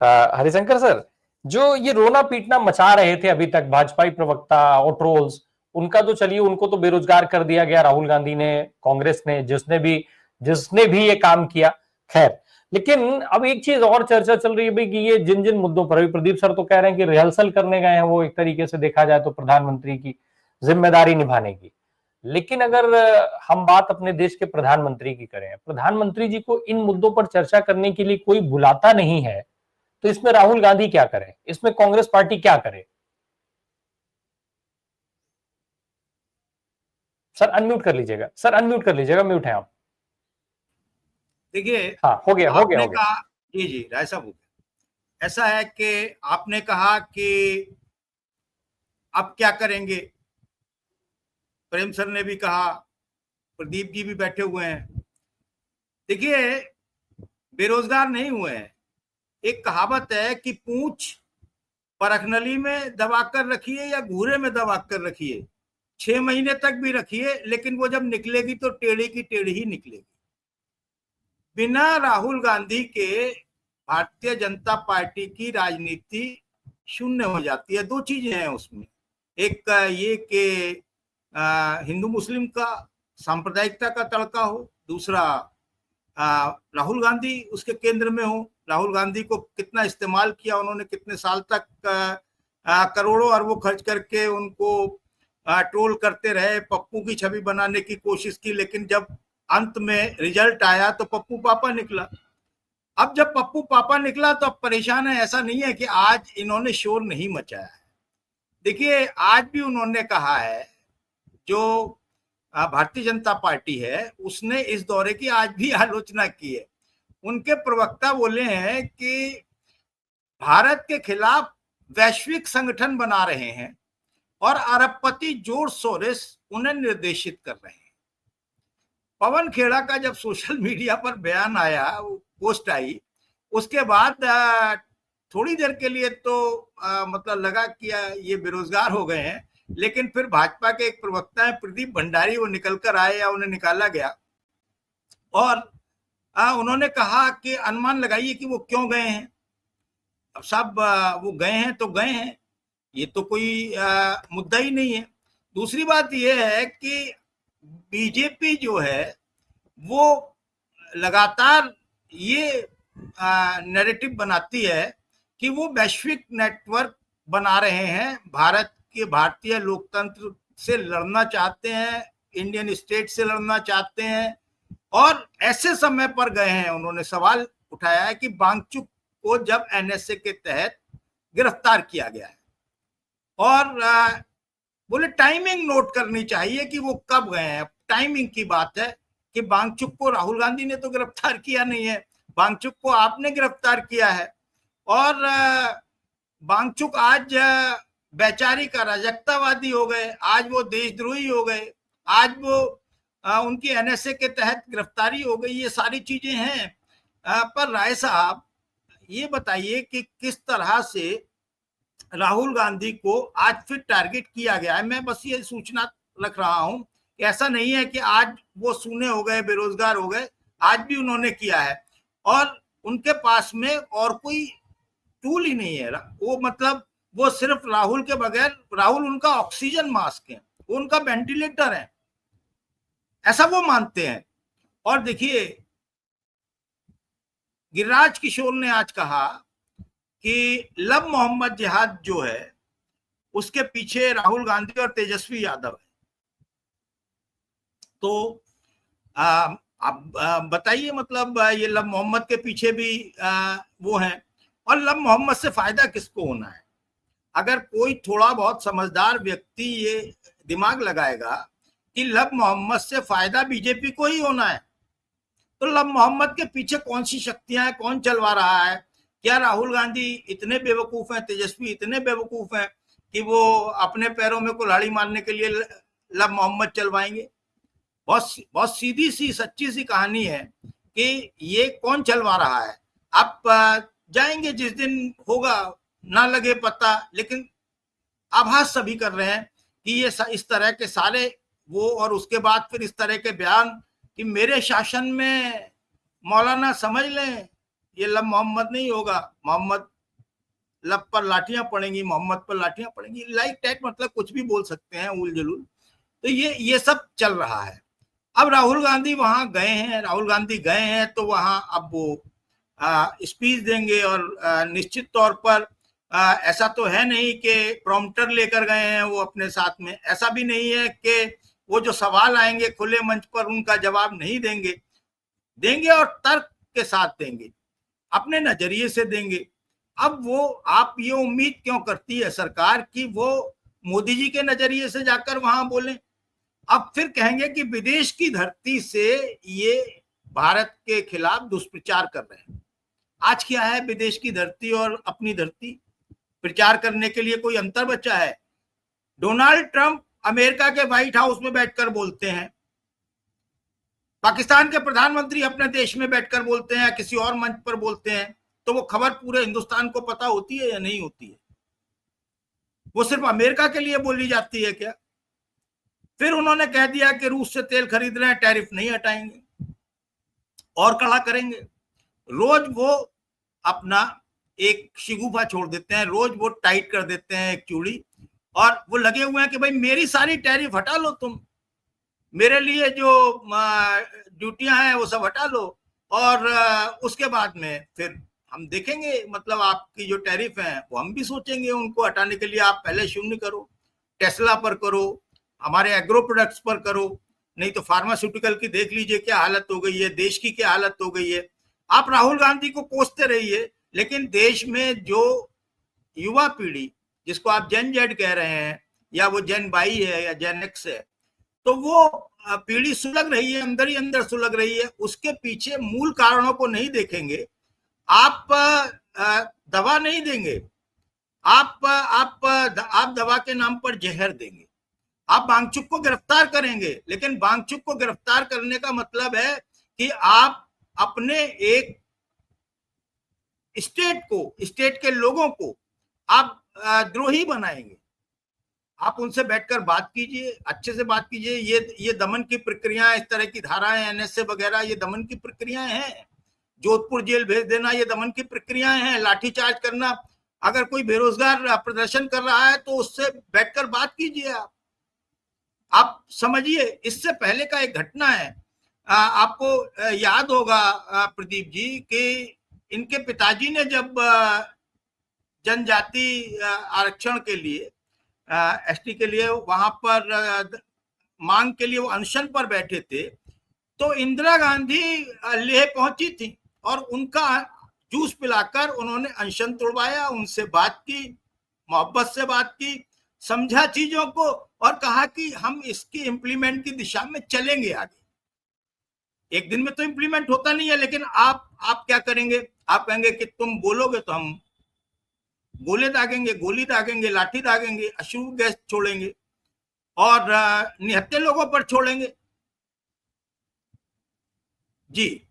Harishankar sir, जो ये रोना पीटना मचा रहे थे अभी तक भाजपाई प्रवक्ता और ट्रोल्स, उनका तो चलिए, उनको तो बेरोजगार कर दिया गया राहुल गांधी ने, कांग्रेस ने, जिसने भी ये काम किया। खैर, लेकिन अब एक चीज और चर्चा चल रही है भाई कि ये जिन जिन मुद्दों पर, अभी प्रदीप सर तो कह रहे हैं कि रिहर्सल करने गए हैं वो, एक तरीके से देखा जाए तो प्रधानमंत्री की जिम्मेदारी निभाने की। लेकिन अगर हम बात अपने देश के प्रधानमंत्री की करें, प्रधानमंत्री जी को इन मुद्दों पर चर्चा करने के लिए कोई बुलाता नहीं है, तो इसमें राहुल गांधी क्या करें, इसमें कांग्रेस पार्टी क्या करे? सर अनम्यूट कर लीजिएगा, सर अनम्यूट कर लीजिएगा, म्यूट है आप। देखिए, हाँ, हो गया हो गया आपने हो गया। कहा, जी जी राय साहब, ऐसा है कि आपने कहा कि अब क्या करेंगे। प्रेम सर ने भी कहा, प्रदीप जी भी बैठे हुए हैं। देखिए, बेरोजगार नहीं हुए हैं। एक कहावत है कि पूंछ परखनली में दबा कर रखिए या घूरे में दबा कर रखिए, 6 महीने तक भी रखिए, लेकिन वो जब निकलेगी तो टेढ़ी की टेढ़ी ही निकलेगी। बिना राहुल गांधी के भारतीय जनता पार्टी की राजनीति शून्य हो जाती है। दो चीजें हैं उसमें, एक ये कि हिंदू मुस्लिम का सांप्रदायिकता का तड़का हो, दूसरा राहुल गांधी उसके केंद्र में हो। राहुल गांधी को कितना इस्तेमाल किया उन्होंने, कितने साल तक करोड़ों अरबों खर्च करके उनको ट्रोल करते रहे, पप्पू की छवि बनाने की कोशिश की, लेकिन जब अंत में रिजल्ट आया तो पप्पू पापा निकला। अब जब पप्पू पापा निकला तो अब परेशान है। ऐसा नहीं है कि आज इन्होंने शोर नहीं मचाया है। देखिए, आज भी उन्होंने कहा है, जो भारतीय जनता पार्टी है उसने इस दौरे की आज भी आलोचना की है। उनके प्रवक्ता बोले हैं कि भारत के खिलाफ वैश्विक संगठन बना रहे हैं और अरबपति जॉर्ज सोरोस उन्हें निर्देशित कर रहे हैं। पवन खेड़ा का जब सोशल मीडिया पर बयान आया, पोस्ट आई, उसके बाद थोड़ी देर के लिए तो मतलब लगा कि ये बेरोजगार हो गए हैं, लेकिन फिर भाजपा के एक प्रवक्ता है प्रदीप भंडारी, वो निकल कर आए या उन्हें निकाला गया और उन्होंने कहा कि अनुमान लगाइए कि वो क्यों गए हैं। अब साहब, वो गए हैं तो गए हैं, ये तो कोई मुद्दा ही नहीं है। दूसरी बात ये है कि बीजेपी जो है वो लगातार ये नैरेटिव बनाती है कि वो वैश्विक नेटवर्क बना रहे हैं, भारत के भारतीय लोकतंत्र से लड़ना चाहते हैं, इंडियन स्टेट से लड़ना चाहते हैं। और ऐसे समय पर गए हैं, उन्होंने सवाल उठाया है कि वांगचुक को जब एनएसए के तहत गिरफ्तार किया गया है, और बोले टाइमिंग नोट करनी चाहिए कि वो कब गए हैं। टाइमिंग की बात है कि वांगचुक को राहुल गांधी ने तो गिरफ्तार किया नहीं है, वांगचुक को आपने गिरफ्तार किया है। और वांगचुक आज वैचारिक अराजकतावादी हो गए, आज वो देशद्रोही हो गए, आज वो उनकी एनएसए के तहत गिरफ्तारी हो गई। ये सारी चीजें हैं। पर राय साहब, ये बताइए कि किस तरह से राहुल गांधी को आज फिर टारगेट किया गया है। मैं बस ये सूचना रख रहा हूं कि ऐसा नहीं है कि आज वो सूने हो गए, बेरोजगार हो गए, आज भी उन्होंने किया है और उनके पास में और कोई टूल ही नहीं है। वो मतलब वो सिर्फ राहुल के बगैर, राहुल उनका ऑक्सीजन मास्क है, वो उनका वेंटिलेटर है, ऐसा वो मानते हैं। और देखिए, गिरिराज किशोर ने आज कहा कि लव मोहम्मद जिहाद जो है उसके पीछे राहुल गांधी और तेजस्वी यादव है। तो आप बताइए, मतलब ये लव मोहम्मद के पीछे भी वो हैं, और लव मोहम्मद से फायदा किसको होना है? अगर कोई थोड़ा बहुत समझदार व्यक्ति ये दिमाग लगाएगा कि लव मोहम्मद से फायदा बीजेपी को ही होना है, तो लव मोहम्मद के पीछे कौन सी शक्तियां हैं, कौन चलवा रहा है? क्या राहुल गांधी इतने बेवकूफ हैं, तेजस्वी इतने बेवकूफ हैं कि वो अपने पैरों में कुल्हाड़ी मारने के लिए लव मोहम्मद चलवाएंगे? बहुत बहुत सीधी सी सच्ची सी कहानी है कि ये कौन चलवा रहा है। आप जाएंगे, जिस दिन होगा ना लगे पता, लेकिन आभास सभी कर रहे हैं कि ये इस तरह के सारे वो, और उसके बाद फिर इस तरह के बयान कि मेरे शासन में मौलाना समझ लें ये लब मोहम्मद नहीं होगा, मोहम्मद लब पर लाठियां पड़ेंगी, मोहम्मद पर लाठियां पड़ेंगी, लाइक टैट, मतलब कुछ भी बोल सकते हैं, उल जलूल। तो ये सब चल रहा है। अब राहुल गांधी वहां गए हैं, राहुल गांधी गए हैं तो वहां अब वो स्पीच देंगे, और निश्चित तौर पर ऐसा तो है नहीं कि प्रॉम्प्टर लेकर गए हैं वो अपने साथ में, ऐसा भी नहीं है कि वो जो सवाल आएंगे खुले मंच पर उनका जवाब नहीं देंगे, देंगे और तर्क के साथ देंगे, अपने नजरिए से देंगे। अब वो, आप ये उम्मीद क्यों करती है सरकार कि वो मोदी जी के नजरिए से जाकर वहां बोलें? अब फिर कहेंगे कि विदेश की धरती से ये भारत के खिलाफ दुष्प्रचार कर रहे हैं। आज क्या है विदेश की धरती और अपनी धरती? प्रचार करने के लिए कोई अंतर बचा है? डोनाल्ड ट्रंप अमेरिका के व्हाइट हाउस में बैठकर बोलते हैं, पाकिस्तान के प्रधानमंत्री अपने देश में बैठकर बोलते हैं या किसी और मंच पर बोलते हैं, तो वो खबर पूरे हिंदुस्तान को पता होती है या नहीं होती है? वो सिर्फ अमेरिका के लिए बोली जाती है क्या? फिर उन्होंने कह दिया कि रूस से तेल खरीद रहे हैं, टैरिफ नहीं हटाएंगे और कड़ा करेंगे। रोज वो अपना एक शिगुफा छोड़ देते हैं, रोज वो टाइट कर देते हैं एक चूड़ी, और वो लगे हुए हैं कि भाई मेरी सारी टैरिफ हटा लो, तुम मेरे लिए जो ड्यूटियां हैं वो सब हटा लो, और उसके बाद में फिर हम देखेंगे, मतलब आपकी जो टैरिफ है वो हम भी सोचेंगे उनको हटाने के लिए। आप पहले शून्य करो, टेस्ला पर करो, हमारे एग्रो प्रोडक्ट्स पर करो, नहीं तो फार्मास्यूटिकल की देख लीजिए क्या हालत हो गई है, देश की क्या हालत हो गई है। आप राहुल गांधी को कोसते रहिए, लेकिन देश में जो युवा पीढ़ी, जिसको आप जेन जेड कह रहे हैं, या वो जेन वाई है या जेन एक्स है, तो वो पीढ़ी सुलग रही है, अंदर ही अंदर सुलग रही है। उसके पीछे मूल कारणों को नहीं देखेंगे, आप दवा नहीं देंगे, आप दवा के नाम पर जहर देंगे। आप वांगचुक को गिरफ्तार करेंगे, लेकिन वांगचुक को गिरफ्तार करने का मतलब है कि आप अपने एक स्टेट के लोगों को आप द्रोही बनाएंगे। आप उनसे बैठकर बात कीजिए, अच्छे से बात कीजिए। ये दमन की प्रक्रियाएं, इस तरह की धाराएं, एनएसए वगैरह, ये दमन की प्रक्रियाएं हैं। जोधपुर जेल भेज देना, ये दमन की प्रक्रियाएं हैं। लाठीचार्ज करना, अगर कोई बेरोजगार प्रदर्शन कर रहा है तो उससे बैठकर बात कीजिए। आप समझिए, इससे पहले का एक घटना है, आपको याद होगा प्रदीप जी, कि इनके पिताजी ने जब जनजाति आरक्षण के लिए, एसटी के लिए वहां पर मांग के लिए वो अनशन पर बैठे थे, तो इंदिरा गांधी लेह पहुंची थी और उनका जूस पिलाकर उन्होंने अनशन तोड़वाया, उनसे बात की, मोहब्बत से बात की, समझा चीजों को, और कहा कि हम इसकी इम्प्लीमेंट की दिशा में चलेंगे आगे। एक दिन में तो इम्प्लीमेंट होता नहीं है, लेकिन आप क्या करेंगे? आप कहेंगे कि तुम बोलोगे तो हम गोले दागेंगे, गोली दागेंगे, लाठी दागेंगे, अश्रु गैस छोड़ेंगे और निहत्थे लोगों पर छोड़ेंगे। जी